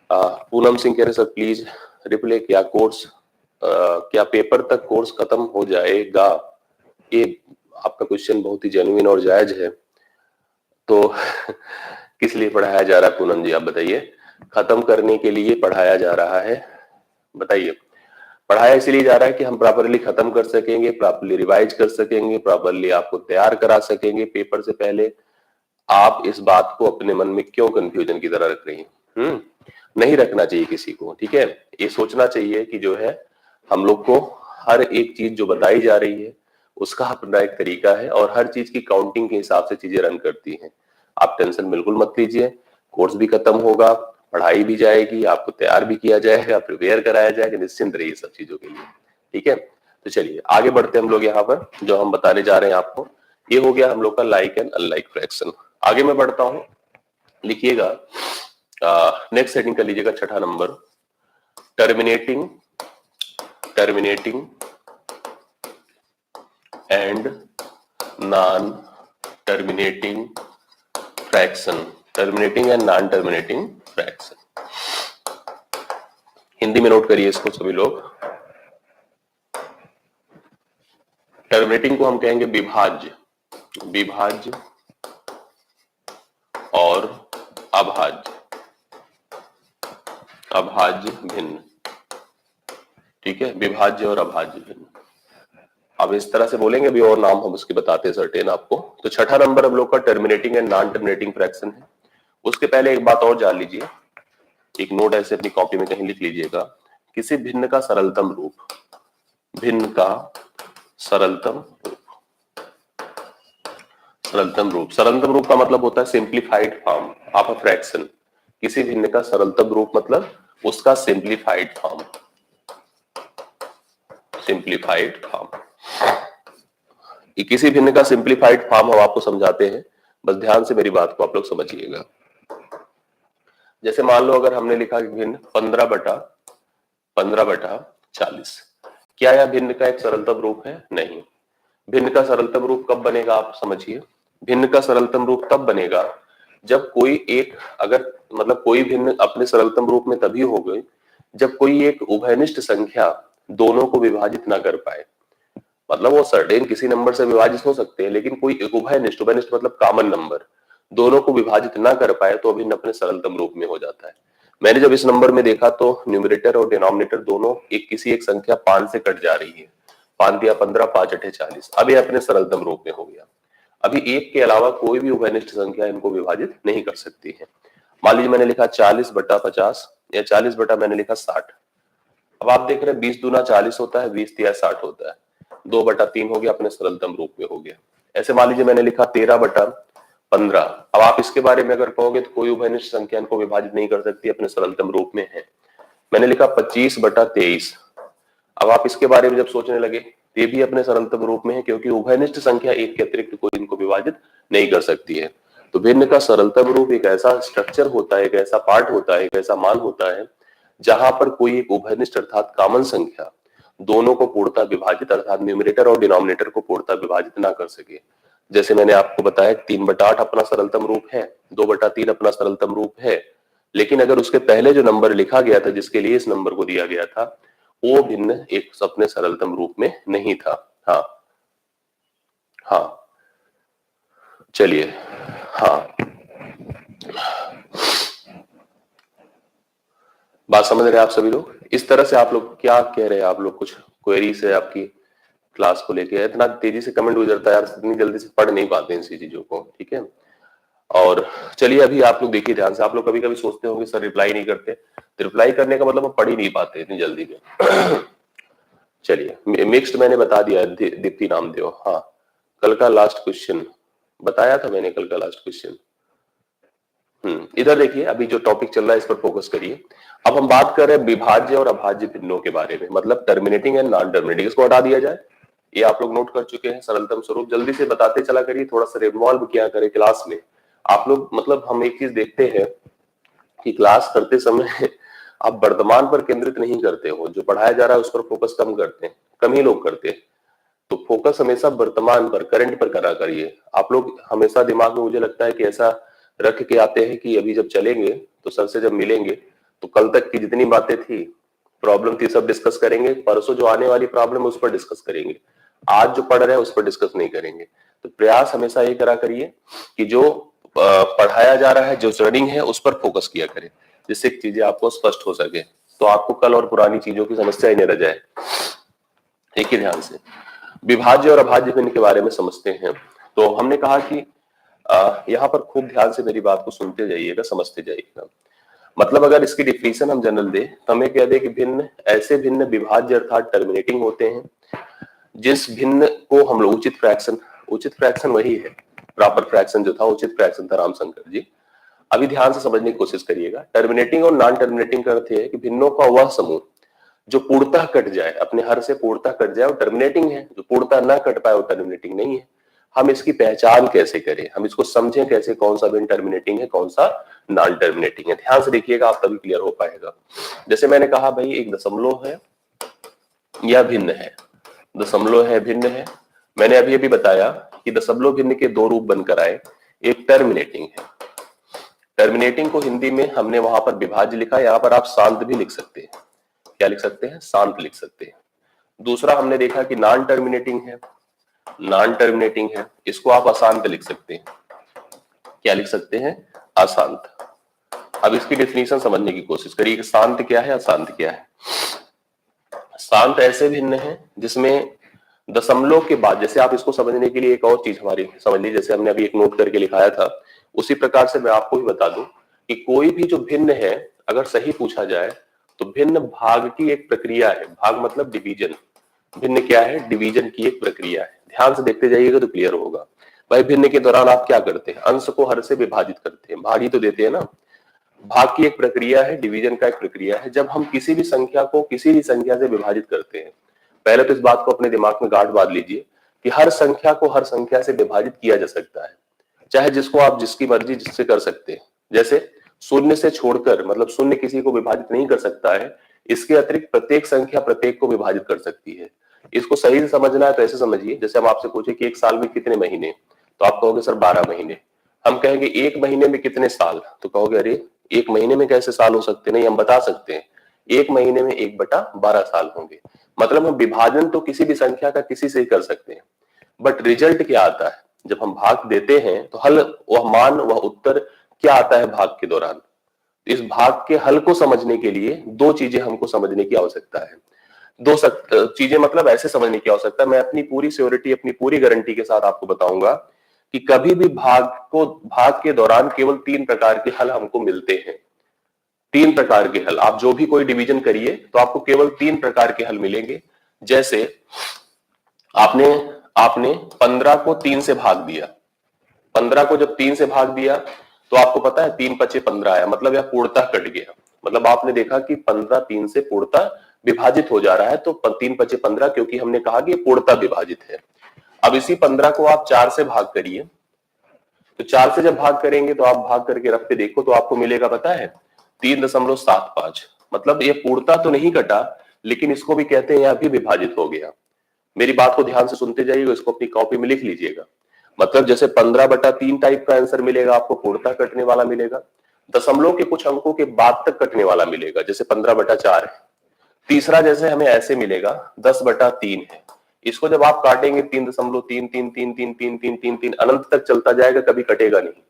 [SPEAKER 1] पूनम सिंह कह रहे सर प्लीज रिप्ले किया कोर्स क्या पेपर तक कोर्स खत्म हो जाएगा? ये आपका क्वेश्चन बहुत ही जेन्युइन और जायज है। तो किस लिए पढ़ाया जा रहा है पूनम जी, आप बताइए। खत्म करने के लिए पढ़ाया जा रहा है, बताइए। पढ़ाया इसलिए जा रहा है कि हम प्रॉपरली खत्म कर सकेंगे, प्रॉपरली रिवाइज कर सकेंगे, प्रॉपरली आपको तैयार करा सकेंगे पेपर से पहले। आप इस बात को अपने मन में क्यों कंफ्यूजन की तरह रख रही हैं? नहीं रखना चाहिए किसी को, ठीक है। ये सोचना चाहिए कि जो है हम लोग को हर एक चीज जो बताई जा रही है उसका अपना एक तरीका है और हर चीज की काउंटिंग के हिसाब से चीजें रन करती हैं। आप टेंशन बिल्कुल मत लीजिए, कोर्स भी खत्म होगा, पढ़ाई भी जाएगी, आपको तैयार भी किया जाएगा, प्रिपेयर कराया जाएगा, निश्चिंत रहिए सब चीजों के लिए, ठीक है। तो चलिए आगे बढ़ते हैं हम लोग। यहाँ पर जो हम बताने जा रहे हैं आपको, ये हो गया हम लोग का लाइक एंड अनलाइक फ्रैक्शन। आगे मैं बढ़ता हूं, लिखिएगा, नेक्स्ट हेडिंग कर लीजिएगा, छठा number, terminating and non terminating fraction. Terminating and non terminating fraction, Hindi में नोट करिए इसको सभी लोग। टर्मिनेटिंग को हम कहेंगे विभाज्य, विभाज्य और अभाज्य, अभाज्य भिन्न, ठीक है, विभाज्य और अभाज्य भिन्न। अब इस तरह से बोलेंगे, अभी और नाम हम उसके बताते हैं सर्टेन आपको। तो छठा नंबर हम लोग का terminating and non terminating fraction है। उसके पहले एक बात और जान लीजिए, एक नोट ऐसे अपनी कॉपी में कहीं लिख लीजिएगा, किसी भिन्न का सरलतम रूप, भिन्न का सरलतम रूप, सरलतम रूप, सरलतम रूप का मतलब होता है simplified form of a fraction. किसी भिन्न का सरलतम रूप मतलब उसका सिंप्लीफाइड फॉर्म, सिंप्लीफाइड फॉर्म। किसी भिन्न का सिंप्लीफाइड फॉर्म हम आपको समझाते हैं, बस ध्यान से मेरी बात को आप लोग समझिएगा। जैसे मान लो अगर हमने लिखा भिन्न 15/40, क्या यह भिन्न का एक सरलतम रूप है? नहीं। भिन्न का सरलतम रूप कब बनेगा आप समझिए। भिन्न का सरलतम रूप तब बनेगा जब कोई एक, अगर मतलब कोई भिन्न अपने सरलतम रूप में तभी हो गई जब कोई एक उभयनिष्ठ संख्या दोनों को विभाजित ना कर पाए। मतलब वो सर्टेन किसी नंबर से विभाजित हो सकते हैं, लेकिन कोई एक उभयनिष्ठ, उभयनिष्ठ मतलब कॉमन नंबर, दोनों को विभाजित ना कर पाए तो अभिन्न अपने सरलतम रूप में हो जाता है। मैंने जब इस नंबर में देखा तो न्यूमरेटर और डिनोमिनेटर दोनों एक किसी एक संख्या 5 से कट जा रही है। 5 दिया 15, 5 अठे 40, अब ये अपने सरलतम रूप में हो गया। अभी एक के अलावा कोई भी उभयनिष्ठ संख्या इनको विभाजित नहीं कर सकती है। मान लीजिए मैंने लिखा 40/50 या 40 बटा मैंने लिखा 60। अब आप देख रहे हैं 20 दूना 40 होता है, 20 तिया 60 होता है, 2/3 हो गया, अपने सरलतम रूप में हो गया। ऐसे मान लीजिए मैंने लिखा 13/15। अब आप इसके बारे में अगर कहोगे तो कोई उभयनिष्ठ संख्या इनको विभाजित नहीं कर सकती, अपने सरलतम रूप में है। मैंने लिखा 25/23। अब आप इसके बारे में जब सोचने लगे, ये भी अपने सरलतम रूप में है, क्योंकि उभयनिष्ठ संख्या एक के अतिरिक्त कोई इनको विभाजित नहीं कर सकती है। तो भिन्न का सरलतम रूप एक ऐसा स्ट्रक्चर होता है, एक ऐसा पार्ट होता है, एक ऐसा मान होता है जहां पर कोई एक उभयनिष्ठ अर्थात कॉमन संख्या दोनों को पूर्णतः विभाजित, अर्थात न्यूमरेटर और डिनोमिनेटर को पूर्णतः विभाजित ना कर सके। जैसे मैंने आपको बताया 3/8 अपना सरलतम रूप है, 2/3 अपना सरलतम रूप है, लेकिन अगर उसके पहले जो नंबर लिखा गया था जिसके लिए इस नंबर को दिया गया था, वो भिन्न एक अपने सरलतम रूप में नहीं था। हाँ हाँ, चलिए, हाँ, बात समझ रहे हैं आप सभी लोग। इस तरह से आप लोग क्या कह रहे हैं, आप लोग कुछ क्वेरीज है आपकी क्लास को लेके? इतना तेजी से कमेंट गुजरता है यार, इतनी जल्दी से पढ़ नहीं पाते हैं इसी चीजों को, ठीक है। और चलिए अभी आप लोग देखिए ध्यान से, आप लोग कभी कभी सोचते होंगे सर रिप्लाई नहीं करते, तो रिप्लाई करने का मतलब हम पढ़ ही नहीं पाते इतनी जल्दी में। चलिए मिक्स्ड मैंने बता दिया, दीप्ति नामदेव। हाँ, कल का लास्ट क्वेश्चन बताया था मैंने, कल का लास्ट क्वेश्चन। इधर देखिए, अभी जो टॉपिक चल रहा है इस पर फोकस करिए। अब हम बात कर रहे हैं विभाज्य और अभाज्य भिन्नों के बारे में, मतलब टर्मिनेटिंग एंड नॉन टर्मिनेटिंग। इसको हटा दिया जाए, ये आप लोग नोट कर चुके हैं सरलतम स्वरूप। जल्दी से बताते चला करिए, थोड़ा सा रिवॉल्व किया करें क्लास में आप लोग। मतलब हम एक चीज देखते हैं कि क्लास करते समय आप वर्तमान पर केंद्रित नहीं करते हो, जो पढ़ाया जा रहा है उस पर फोकस कम करते हैं, कम ही लोग करते हैं। तो फोकस हमेशा वर्तमान पर, करंट पर करा करिए। आप लोग हमेशा दिमाग में, मुझे लगता है कि ऐसा रख के आते हैं कि अभी जब चलेंगे तो सर से जब मिलेंगे तो कल तक की जितनी बातें थी प्रॉब्लम थी सब डिस्कस करेंगे, परसों जो आने वाली प्रॉब्लम है उस पर डिस्कस करेंगे, आज जो पढ़ रहे हैं उस पर डिस्कस नहीं करेंगे। तो प्रयास हमेशा ये करा करिए कि जो पढ़ाया जा रहा है, जो रनिंग है उस पर फोकस किया करें, जिससे चीजें आपको स्पष्ट हो सके, तो आपको कल और पुरानी चीजों की समस्या ही नहीं रह जाए। एक ही ध्यान से विभाज्य और अभाज्य भिन्न के बारे में समझते हैं। तो हमने कहा कि यहाँ पर खूब ध्यान से मेरी बात को सुनते जाइएगा, समझते जाइएगा। मतलब अगर इसकी डिफिनीशन हम जनरल दे तो हमें कह दे कि भिन्न ऐसे भिन्न विभाज्य अर्थात टर्मिनेटिंग होते हैं जिस भिन्न को हम लोग उचित फ्रैक्शन वही है, प्रॉपर फ्रैक्शन जो था उचित फ्रैक्शन था रामशंकर जी। अभी ध्यान से समझने की कोशिश करिएगा। टर्मिनेटिंग और नॉन टर्मिनेटिंग का अर्थ है कि भिन्नों का वह समूह जो पूर्णतः कट जाए, अपने हर से पूर्णतः कट जाए, वो टर्मिनेटिंग है। जो पूर्णतः ना कट पाए वो टर्मिनेटिंग नहीं है। हम इसकी पहचान कैसे करें, हम इसको समझें कैसे, कौन सा भिन्न टर्मिनेटिंग है, कौन सा नॉन टर्मिनेटिंग है। ध्यान से देखिएगा, आप तभी क्लियर हो पाएगा। जैसे मैंने कहा भाई एक दशमलव है या भिन्न है, दशमलव है भिन्न है। मैंने अभी अभी बताया कि दशमलव भिन्न के दो रूप बनकर आए, एक टर्मिनेटिंग है। टर्मिनेटिंग को हिंदी में हमने वहां पर विभाज्य लिखा, यहाँ पर आप शांत भी लिख सकते हैं। क्या लिख सकते हैं? शांत लिख सकते हैं। दूसरा हमने देखा कि नॉन टर्मिनेटिंग है, नॉन टर्मिनेटिंग है, इसको आप अशांत लिख सकते हैं। क्या लिख सकते हैं? अशांत। अब इसकी डेफिनेशन समझने की कोशिश करिए कि शांत क्या है, अशांत क्या है। शांत ऐसे भिन्न है जिसमें दशमलव के बाद, जैसे आप इसको समझने के लिए एक और चीज हमारी समझ लीजिए, जैसे हमने अभी एक नोट करके लिखाया था, उसी प्रकार से मैं आपको भी बता दूं कि कोई भी जो भिन्न है अगर सही पूछा जाए तो भिन्न भाग की एक प्रक्रिया है। भाग मतलब डिवीजन। भिन्न क्या है? डिवीजन की एक प्रक्रिया है। ध्यान से देखते जाइएगा तो क्लियर होगा। भाई भिन्न के दौरान आप क्या करते हैं? अंश को हर से विभाजित करते हैं, भाग ही तो देते हैं ना। भाग की एक प्रक्रिया है, डिवीजन का एक प्रक्रिया है। जब हम किसी भी संख्या को किसी भी संख्या से विभाजित करते हैं, पहले तो इस बात को अपने दिमाग में गांठ बांध लीजिए कि हर संख्या को हर संख्या से विभाजित किया जा सकता है, चाहे जिसको आप जिसकी मर्जी जिससे कर सकते हैं। जैसे शून्य से छोड़कर, मतलब शून्य किसी को विभाजित नहीं कर सकता है, इसके अतिरिक्त प्रत्येक संख्या प्रत्येक को विभाजित कर सकती है। इसको सही से समझना है तो ऐसे समझिए, जैसे हम आपसे पूछे कि एक साल में कितने महीने, तो आप कहोगे सर 12 महीने। हम कहेंगे एक महीने में कितने साल, तो कहोगे अरे एक महीने में कैसे साल हो सकते? नहीं, हम बता सकते हैं, एक महीने में 1/12 साल होंगे। मतलब हम विभाजन तो किसी भी संख्या का किसी से ही कर सकते हैं, बट रिजल्ट क्या आता है जब हम भाग देते हैं तो हल, वह मान, वह उत्तर क्या आता है भाग के दौरान। इस भाग के हल को समझने के लिए दो चीजें हमको समझने की आवश्यकता है। दो चीजें मतलब ऐसे समझने की आवश्यकता है, मैं अपनी पूरी श्योरिटी, अपनी पूरी गारंटी के साथ आपको बताऊंगा कि कभी भी भाग के दौरान केवल 3 प्रकार के हल हमको मिलते हैं। 3 प्रकार के हल। आप जो भी कोई डिवीजन करिए तो आपको केवल 3 प्रकार के हल मिलेंगे। जैसे आपने आपने 15 को 3 से भाग दिया, 15 को जब 3 से भाग दिया तो आपको पता है 3 पचे 15 आया, मतलब यह पूर्णतः कट गया। मतलब आपने देखा कि 15 3 से पूर्णतः विभाजित हो जा रहा है, तो 3 पचे 15, क्योंकि हमने कहा कि पूर्णतः विभाजित है। अब इसी 15 को आप 4 से भाग करिए, तो 4 से जब भाग करेंगे तो आप भाग करके रख के देखो तो आपको मिलेगा, पता है 3.75। मतलब ये पूर्णतः तो नहीं कटा, लेकिन इसको भी कहते हैं यह भी विभाजित हो गया। मेरी बात को ध्यान से सुनते जाइएगा, इसको अपनी कॉपी में लिख लीजिएगा। मतलब जैसे 15/3 टाइप का आंसर मिलेगा आपको, पूर्णतः कटने वाला मिलेगा, दशमलव के कुछ अंकों के बाद तक कटने वाला मिलेगा, जैसे 15/4 है। तीसरा जैसे हमें ऐसे मिलेगा 10/3 है, इसको जब आप काटेंगे 3.3333333 अनंत तक चलता जाएगा, कभी कटेगा नहीं।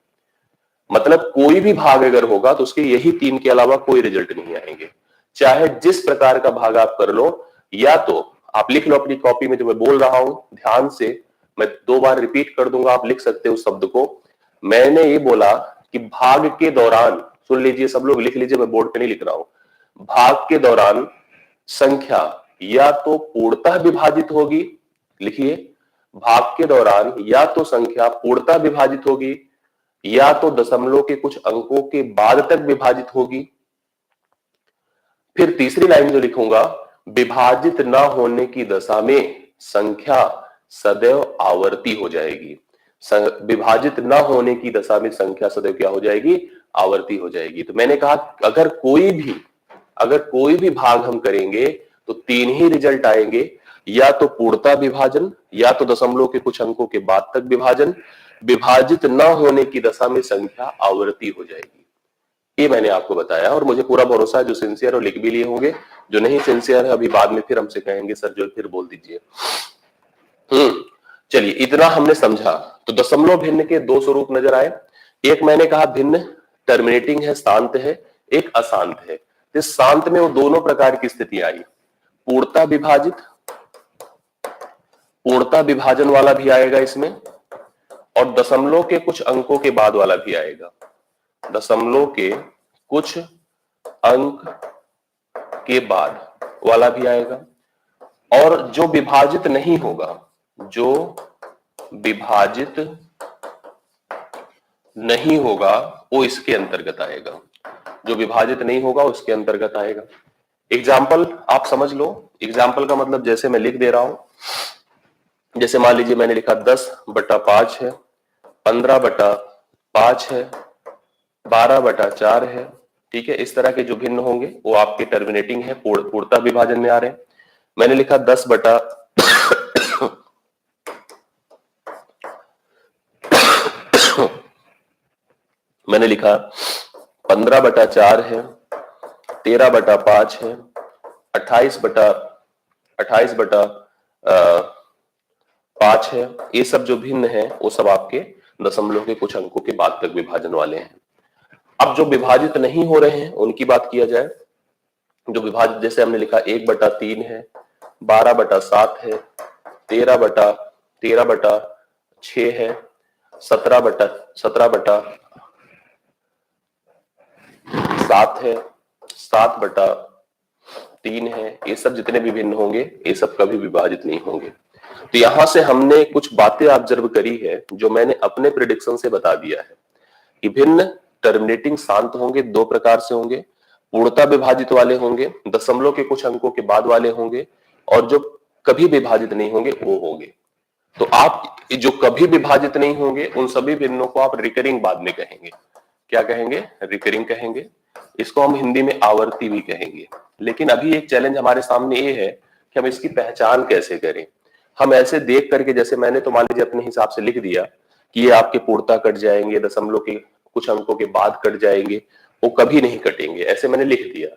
[SPEAKER 1] मतलब कोई भी भाग अगर होगा तो उसके यही 3 के अलावा कोई रिजल्ट नहीं आएंगे, चाहे जिस प्रकार का भाग आप कर लो। या तो आप लिख लो अपनी कॉपी में जो मैं बोल रहा हूं ध्यान से, मैं 2 बार रिपीट कर दूंगा, आप लिख सकते हो उस शब्द को। मैंने ये बोला कि भाग के दौरान, सुन लीजिए सब लोग, लिख लीजिए, मैं बोर्ड पे नहीं लिख रहा हूं। भाग के दौरान संख्या या तो पूर्णतः विभाजित होगी, लिखिए, भाग के दौरान या तो संख्या पूर्णतः विभाजित होगी या तो दशमलव के कुछ अंकों के बाद तक विभाजित होगी। फिर तीसरी लाइन जो लिखूंगा, विभाजित न होने की दशा में संख्या सदैव आवर्ती हो जाएगी। विभाजित न होने की दशा में संख्या सदैव क्या हो जाएगी? आवर्ती हो जाएगी। तो मैंने कहा अगर कोई भी भाग हम करेंगे तो 3 ही रिजल्ट आएंगे, या तो पूर्णतः विभाजन, या तो दशमलव के कुछ अंकों के बाद तक विभाजन। विभाजित न होने की दशा में संख्या आवर्ती हो जाएगी। ये मैंने आपको बताया और मुझे पूरा भरोसा है जो सिंसियर और लिख भी लिए होंगे, जो नहीं सिंसियर है अभी बाद में फिर हमसे कहेंगे सर जो फिर बोल दीजिए। चलिए इतना हमने समझा। तो दशमलव भिन्न के दो स्वरूप नजर आए। एक मैंने कहा भिन्न टर्मिनेटिंग है, शांत है, एक अशांत है। इस शांत में वो दोनों प्रकार की स्थिति आई, पूर्णता विभाजित, पूर्णता विभाजन वाला भी आएगा इसमें, और दशमलव के कुछ अंकों के बाद वाला भी आएगा। दशमलव के कुछ अंक के बाद वाला भी आएगा। और जो विभाजित नहीं होगा, जो विभाजित नहीं होगा वो इसके अंतर्गत आएगा। जो विभाजित नहीं होगा उसके अंतर्गत आएगा। एग्जाम्पल आप समझ लो। एग्जाम्पल का मतलब जैसे मैं लिख दे रहा हूं, जैसे मान लीजिए मैंने लिखा 10/5 है, 15/5 है, 12/4 है। ठीक है, इस तरह के जो भिन्न होंगे वो आपके टर्मिनेटिंग है, पूर्णता विभाजन में आ रहे हैं। मैंने लिखा 10 बटा मैंने लिखा 15/4 है, 13/5 है, 28/5 है। ये सब जो भिन्न है वो सब आपके दशमलव के कुछ अंकों के बाद तक विभाजन वाले हैं। अब जो विभाजित नहीं हो रहे हैं उनकी बात किया जाए। जो विभाजित जैसे हमने लिखा 1/3 है, 12/7 है, 13/6 है, 17/7 है, 7/3 है। ये सब जितने भी भिन्न होंगे ये सब कभी विभाजित नहीं होंगे। तो यहां से हमने कुछ बातें ऑब्जर्व करी है जो मैंने अपने प्रेडिक्शन से बता दिया है कि भिन्न टर्मिनेटिंग शांत होंगे, दो प्रकार से होंगे, पूर्णता विभाजित वाले होंगे, दशमलव के कुछ अंकों के बाद वाले होंगे, और जो कभी विभाजित नहीं होंगे वो होंगे। तो आप जो कभी विभाजित नहीं होंगे उन सभी भिन्नों को आप रिकरिंग बाद में कहेंगे। क्या कहेंगे? रिकरिंग कहेंगे। इसको हम हिंदी में आवर्ती भी कहेंगे। लेकिन अभी एक चैलेंज हमारे सामने ये है कि हम इसकी पहचान कैसे करें। हम ऐसे देख करके, जैसे मैंने तो मान लीजिए अपने हिसाब से लिख दिया कि ये आपके पूर्णता कट जाएंगे, दशमलव के कुछ अंकों के बाद कट जाएंगे, वो कभी नहीं कटेंगे, ऐसे मैंने लिख दिया।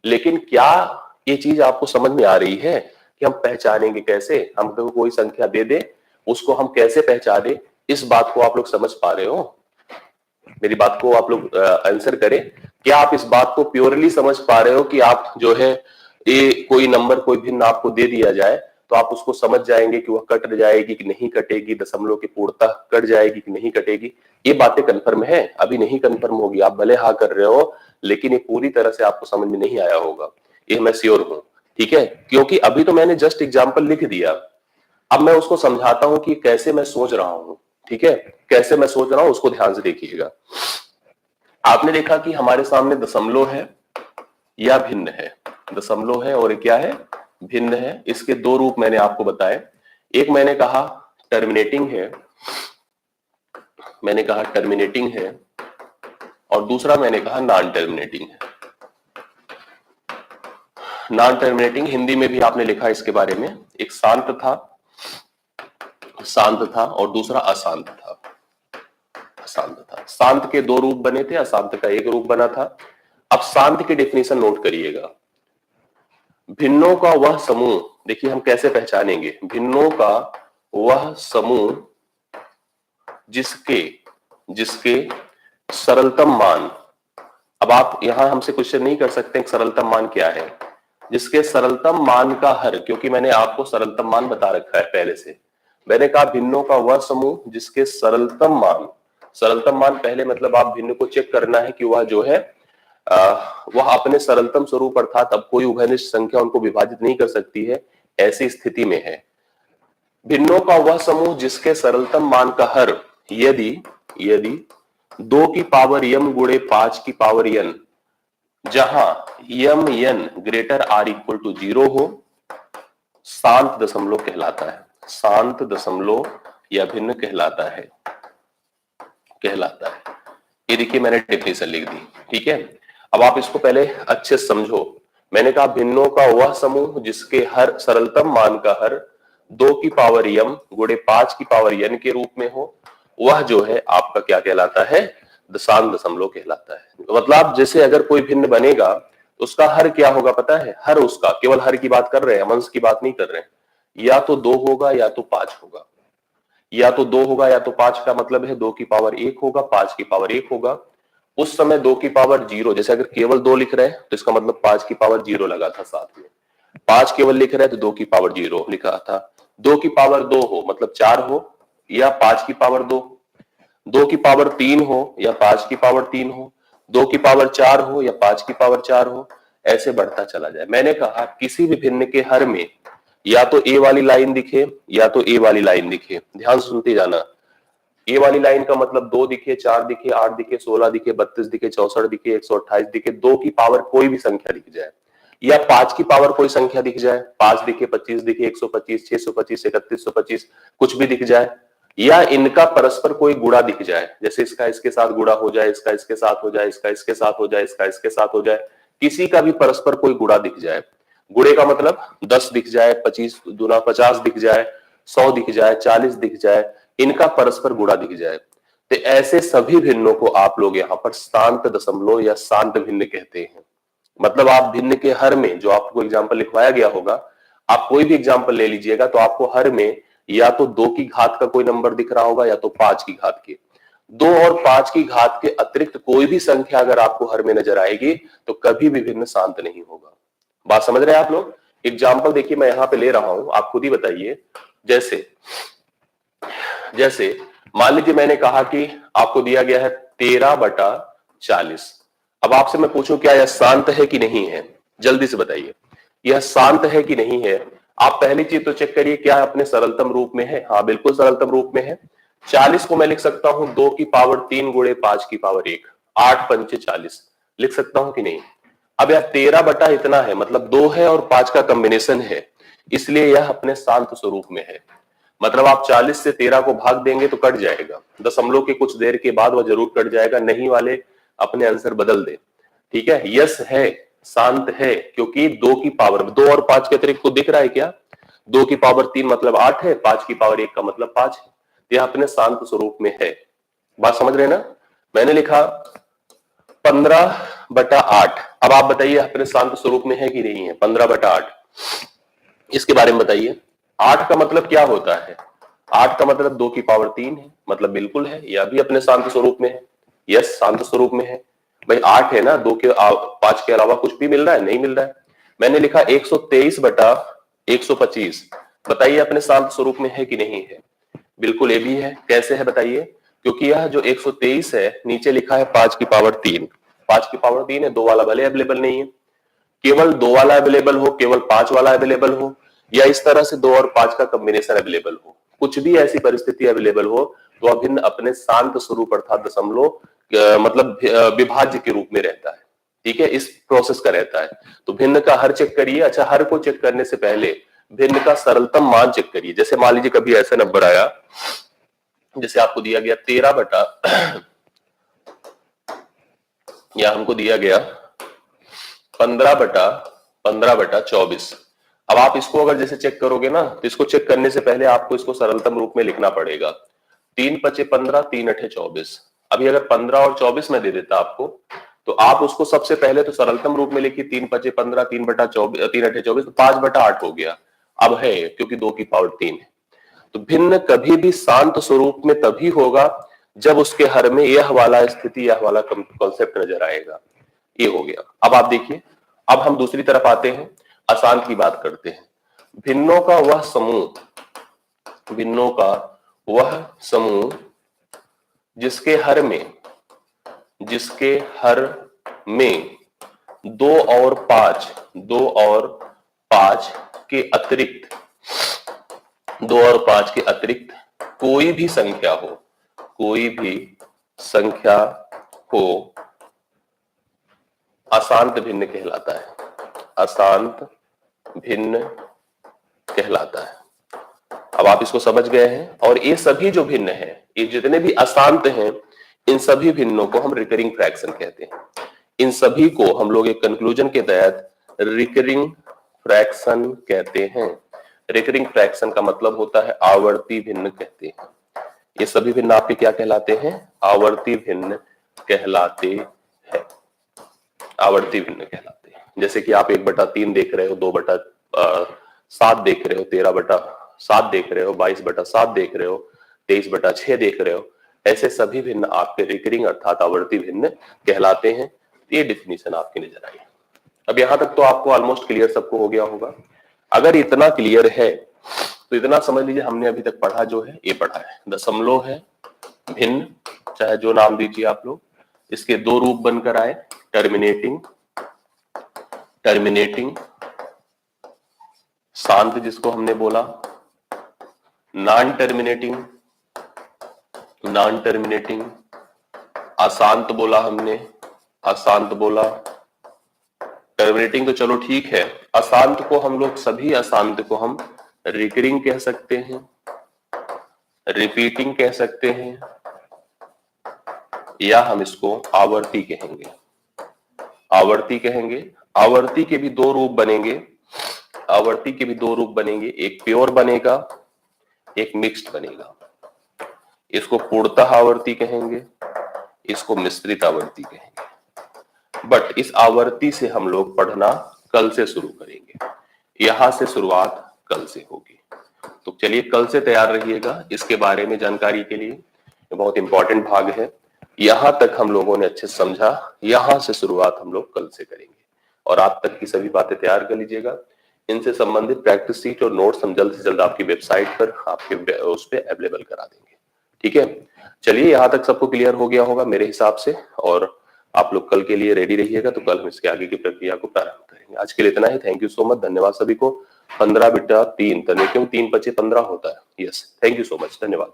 [SPEAKER 1] लेकिन क्या ये चीज आपको समझ में आ रही है कि हम पहचानेंगे कैसे? हम कोई संख्या दे दे, उसको हम कैसे पहचाने? इस बात को आप लोग समझ पा रहे हो? मेरी बात को आप लोग आंसर करें। क्या आप इस बात को प्योरली समझ पा रहे हो कि आप जो है ये कोई नंबर, कोई भिन्न आपको दे दिया जाए तो आप उसको समझ जाएंगे कि वह कट जाएगी कि नहीं कटेगी, दशमलव की पूर्णता कट जाएगी कि नहीं कटेगी? ये बातें कंफर्म है? अभी नहीं कंफर्म होगी, आप भले हाँ कर रहे हो, लेकिन ये पूरी तरह से आपको समझ में नहीं आया होगा, ये मैं श्योर हूं। ठीक है, क्योंकि अभी तो मैंने जस्ट एग्जाम्पल लिख दिया, अब मैं उसको समझाता हूं कि कैसे मैं सोच रहा हूं। ठीक है, कैसे मैं सोच रहा हूं उसको ध्यान से देखिएगा। आपने देखा कि हमारे सामने दशमलव है या भिन्न है। दशमलव है और क्या है? भिन्न है। इसके दो रूप मैंने आपको बताए। एक मैंने कहा टर्मिनेटिंग है, मैंने कहा टर्मिनेटिंग है, और दूसरा मैंने कहा नॉन टर्मिनेटिंग है। नॉन टर्मिनेटिंग हिंदी में भी आपने लिखा इसके बारे में, एक शांत था और दूसरा अशांत था। अशांत था। शांत के दो रूप बने थे, अशांत का एक रूप बना था। अब शांत की डेफिनेशन नोट करिएगा। भिन्नों का वह समूह, देखिए हम कैसे पहचानेंगे भिन्नों का वह समूह जिसके सरलतम मान। अब आप यहां हमसे क्वेश्चन नहीं कर सकते सरलतम मान क्या है। जिसके सरलतम मान का हर, क्योंकि मैंने आपको सरलतम मान बता रखा है पहले से। मैंने कहा भिन्नों का वह समूह जिसके सरलतम मान पहले मतलब आप भिन्न को चेक करना है कि वह जो है वह अपने सरलतम स्वरूप अर्थात अब कोई उभयनिष्ठ संख्या उनको विभाजित नहीं कर सकती है, ऐसी स्थिति में है। भिन्नों का वह समूह जिसके सरलतम मान का हर यदि 2 की पावर m गुणे 5 की पावर n, जहां m n greater or equal to 0 हो, शांत दशमलव कहलाता है। शांत दशमलव या भिन्न कहलाता है। ये देखिए मैंने डेफिनेशन लिख दी। ठीक है, अब आप इसको पहले अच्छे से समझो। मैंने कहा भिन्नों का वह समूह जिसके हर सरलतम मान का हर 2 की पावर m गुणे 5 की पावर n के रूप में हो, वह जो है आपका क्या कहलाता है? दशांश दशमलव कहलाता है। मतलब जैसे अगर कोई भिन्न बनेगा तो उसका हर क्या होगा पता है? हर उसका, केवल हर की बात कर रहे हैं, अंश की बात नहीं कर रहे हैं, या तो 2 होगा या तो 5 होगा, या तो 2 होगा या तो 5 का मतलब है 2 की पावर 1 होगा, 5 की पावर 1 होगा। उस समय 2 की पावर 0, जैसे अगर केवल 2 लिख रहे हैं तो इसका मतलब 5 की पावर 0 लगा था साथ में। 5 केवल लिख रहे हैं तो 2 की पावर 0 लिखा था। 2 की पावर 2 हो मतलब 4 हो, या 5 की पावर 2, 2 की पावर 3 हो या 5 की पावर 3 हो, 2 की पावर 4 हो या 5 की पावर 4 हो, ऐसे बढ़ता चला जाए। मैंने कहा किसी भी भिन्न के हर में या तो ए वाली लाइन दिखे या तो ए वाली लाइन दिखे। ध्यान सुनते जाना। ए वाली लाइन का मतलब 2 दिखे, 4 दिखे, 8 दिखे, 16 दिखे, 32 दिखे, 64 दिखे, 128 दिखे, 2 की पावर कोई भी संख्या दिख जाए, या 5 की पावर कोई संख्या दिख जाए, 5 दिखे, 25 दिखे, 125, 625, 3125, कुछ भी दिख जाए, या इनका परस्पर कोई गुणा दिख जाए, जैसे इसका इसके साथ गुणा हो जाए, इसका इसके साथ हो जाए, इसका इसके साथ हो जाए, इसका इसके साथ हो जाए, किसी का भी परस्पर कोई गुणा दिख जाए। गुणे का मतलब 10 दिख जाए, 25 दूना 50 दिख जाए, 100 दिख जाए, 40 दिख जाए, इनका परस्पर गुणा दिख जाए, तो ऐसे सभी भिन्नों को आप लोग यहाँ पर शांत दशमलव या शांत भिन्न कहते हैं। मतलब आप भिन्न के हर में, जो आपको एग्जाम्पल लिखवाया गया होगा, आप कोई भी एग्जाम्पल ले लीजिएगा तो आपको हर में या तो 2 की घात का कोई नंबर दिख रहा होगा या तो 5 की घात के। 2 और 5 की घात के अतिरिक्त कोई भी संख्या अगर आपको हर में नजर आएगी तो कभी भी भिन्न शांत नहीं होगा। बात समझ रहे हैं आप लोग? एग्जाम्पल देखिए मैं यहां पे ले रहा हूं, आप खुद ही बताइए। जैसे जैसे मान लीजिए मैंने कहा कि आपको दिया गया है 13/40। अब आपसे मैं पूछूं क्या यह शांत है कि नहीं है? जल्दी से बताइए, यह शांत है कि नहीं है? आप पहली चीज तो चेक करिए क्या अपने सरलतम रूप में है। हाँ बिल्कुल सरलतम रूप में है। 40 को मैं लिख सकता हूं 2 की पावर 3 गुणे 5 की पावर 1, 8 पंचे 40 लिख सकता हूं कि नहीं? अब यह 13 बटा इतना है, मतलब 2 है और 5 का कॉम्बिनेशन है, इसलिए यह अपने शांत स्वरूप में है। मतलब आप 40 से 13 को भाग देंगे तो कट जाएगा, दशमलव के कुछ देर के बाद वह जरूर कट जाएगा, नहीं वाले अपने आंसर बदल दे। ठीक है, यस है, शांत है, क्योंकि 2 की पावर 2 और 5 के अतिरिक्त को दिख रहा है क्या? 2 की पावर 3 मतलब 8 है, 5 की पावर 1 का मतलब 5 है, यह अपने शांत स्वरूप में है। बात समझ रहे हैं ना? मैंने लिखा 15/8। अब आप बताइए अपने शांत स्वरूप में है कि नहीं है? 15/8 इसके बारे में बताइए। 8 का मतलब क्या होता है? 8 का मतलब 2 की पावर 3 है, मतलब बिल्कुल है, यह भी अपने शांत स्वरूप में है। यस, शांत स्वरूप में है भाई। 8 है ना, 2 के 5 के अलावा कुछ भी मिल रहा है? नहीं मिल रहा है। मैंने लिखा 123/125, बताइए अपने शांत स्वरूप में है कि नहीं है? बिल्कुल ये भी है। कैसे है बताइए? क्योंकि यह जो 123 है नीचे लिखा है 5 की पावर 3, 5 की पावर 3 है, 2 वाला भले अवेलेबल नहीं है। केवल 2 वाला अवेलेबल हो, केवल 5 वाला अवेलेबल हो, या इस तरह से 2 और 5 का कॉम्बिनेशन अवेलेबल हो, कुछ भी ऐसी परिस्थिति अवेलेबल हो तो अभिन्न अपने शांत स्वरूप अर्थात दशमलव मतलब विभाज्य के रूप में रहता है। ठीक है, इस प्रोसेस का रहता है। तो भिन्न का हर चेक करिए। अच्छा, हर को चेक करने से पहले भिन्न का सरलतम मान चेक करिए। जैसे मान लीजिए कभी ऐसा नंबर आया, जैसे आपको दिया गया 13 बटा या हमको दिया गया 15/24। अब आप इसको अगर जैसे चेक करोगे ना, तो इसको चेक करने से पहले आपको इसको सरलतम रूप में लिखना पड़ेगा। 3 पचे 15, 3 अठे 24। अभी अगर 15 और 24 में दे देता आपको, तो आप उसको सबसे पहले तो सरलतम रूप में लिखिए, 3 पचे 15, 3/24, 3 अठे 24, तो 5/8 हो गया। अब है क्योंकि 2 की पावर 3 है। तो भिन्न कभी भी शांत स्वरूप में तभी होगा जब उसके हर में यह वाला स्थिति, यह वाला कॉन्सेप्ट नजर आएगा। ये हो गया। अब आप देखिए, अब हम दूसरी तरफ आते हैं, अशांत की बात करते हैं। भिन्नों का वह समूह, भिन्नों का वह समूह जिसके हर में, जिसके हर में 2 और 5, 2 और 5 के अतिरिक्त, 2 और 5 के अतिरिक्त कोई भी संख्या हो, कोई भी संख्या हो, अशांत भिन्न कहलाता है। अशांत भिन्न कहलाता है। अब आप इसको समझ गए हैं। और ये सभी जो भिन्न है, ये जितने भी अशांत हैं, इन सभी भिन्नों को हम रिकरिंग फ्रैक्शन कहते हैं। इन सभी को हम लोग एक कंक्लूजन के तहत रिकरिंग फ्रैक्शन कहते हैं। रिकरिंग फ्रैक्शन का मतलब होता है आवर्ती भिन्न कहते हैं। ये सभी भिन्न आपके क्या कहलाते हैं? आवर्ती भिन्न कहलाते हैं, आवर्ती भिन्न कहलाते हैं। जैसे कि आप 1/3 देख रहे हो, 2/7 देख रहे हो, 13/7 देख रहे हो, 22/7 देख रहे हो, 23/6 देख रहे हो, ऐसे सभी भिन्न आपके रिकरिंग अर्थात आवर्ती भिन्न कहलाते हैं। ये डिफिनीशन आपकी नजर आई। अब यहां तक तो आपको ऑलमोस्ट क्लियर सबको हो गया होगा। अगर इतना क्लियर है तो इतना समझ लीजिए हमने अभी तक पढ़ा जो है ये पढ़ा है। दशमलव है, भिन्न, चाहे जो नाम दीजिए आप लोग, इसके दो रूप बनकर आए, टर्मिनेटिंग, शांत जिसको हमने बोला, नॉन टर्मिनेटिंग, अशांत बोला हमने, अशांत बोला, टर्मिनेटिंग तो चलो ठीक है, अशांत को हम लोग, सभी अशांत को हम रिकरिंग कह सकते हैं, रिपीटिंग कह सकते हैं, या हम इसको आवर्ती कहेंगे। आवर्ती कहेंगे। आवर्ती के भी दो रूप बनेंगे, आवर्ती के भी दो रूप बनेंगे, एक प्योर बनेगा, एक मिक्स्ड बनेगा। इसको पूर्णतः आवर्ती कहेंगे, इसको मिश्रित आवर्ती कहेंगे। बट इस आवर्ती से हम लोग पढ़ना कल से शुरू करेंगे, यहां से शुरुआत कल से होगी। तो चलिए कल से तैयार रहिएगा इसके बारे में जानकारी के लिए, ये बहुत इंपॉर्टेंट भाग है। यहां तक हम लोगों ने अच्छे से समझा, यहां से शुरुआत हम लोग कल से करेंगे और आज तक की सभी बातें तैयार कर लीजिएगा। इनसे संबंधित प्रैक्टिस शीट और नोट्स हम जल्द से जल्द आपकी वेबसाइट पर, आपके उस पर अवेलेबल करा देंगे। ठीक है, चलिए यहां तक सबको क्लियर हो गया होगा मेरे हिसाब से, और आप लोग कल के लिए रेडी रहिएगा। तो कल हम इसके आगे की प्रक्रिया को प्रारंभ करेंगे। आज के लिए इतना ही। थैंक यू सो मच, धन्यवाद सभी को। 15/3 क्यों 3 × 5 = 15 होता है। Yes, thank you so much, धन्यवाद।